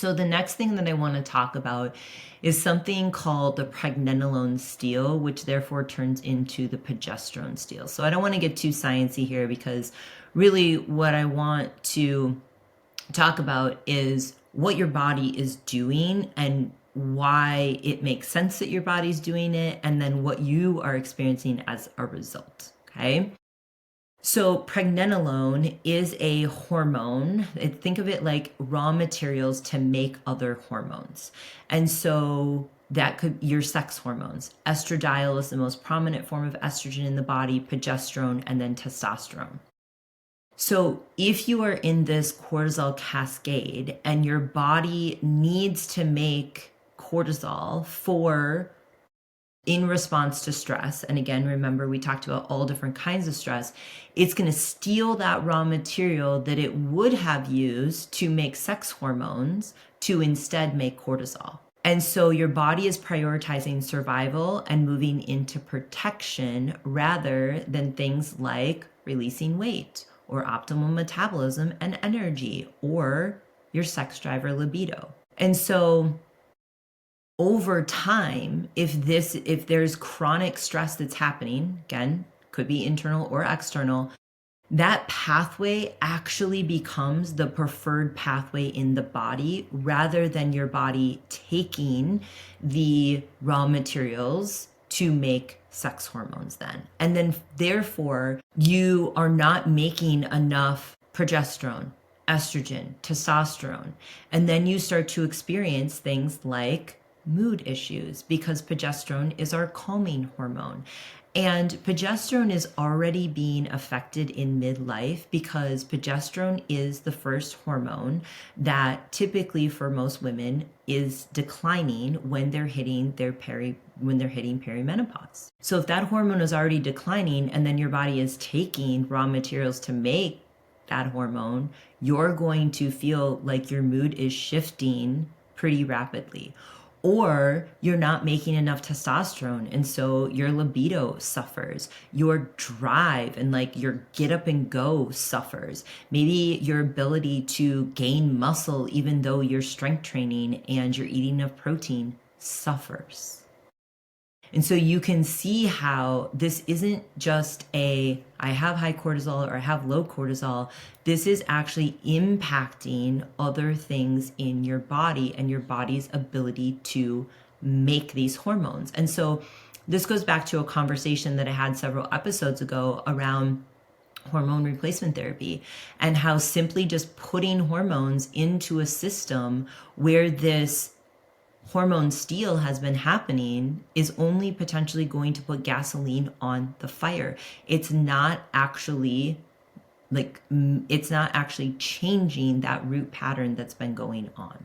So the next thing that I want to talk about is something called the pregnenolone steal, which therefore turns into the progesterone steal. So I don't want to get too sciencey here, because really what I want to talk about is what your body is doing and why it makes sense that your body's doing it, and then what you are experiencing as a result. Okay. So pregnenolone is a hormone. Think of it like raw materials to make other hormones. And so that could your sex hormones. Estradiol is the most prominent form of estrogen in the body, progesterone, and then testosterone. So if you are in this cortisol cascade and your body needs to make cortisol in response to stress, and again, remember we talked about all different kinds of stress, it's going to steal that raw material that it would have used to make sex hormones to instead make cortisol. And so your body is prioritizing survival and moving into protection rather than things like releasing weight or optimal metabolism and energy or your sex drive or libido. And so over time, if there's chronic stress that's happening, again, could be internal or external, that pathway actually becomes the preferred pathway in the body rather than your body taking the raw materials to make sex hormones then. And then therefore, you are not making enough progesterone, estrogen, testosterone. And then you start to experience things like mood issues, because progesterone is our calming hormone. And progesterone is already being affected in midlife because progesterone is the first hormone that typically for most women is declining when they're hitting perimenopause. So if that hormone is already declining and then your body is taking raw materials to make that hormone, you're going to feel like your mood is shifting pretty rapidly. Or you're not making enough testosterone, and so your libido suffers. Your drive and like your get up and go suffers. Maybe your ability to gain muscle, even though you're strength training and you're eating enough protein, suffers. And so you can see how this isn't just I have high cortisol or I have low cortisol. This is actually impacting other things in your body and your body's ability to make these hormones. And so this goes back to a conversation that I had several episodes ago around hormone replacement therapy, and how simply just putting hormones into a system where this hormone steal has been happening is only potentially going to put gasoline on the fire. It's not actually changing that root pattern that's been going on.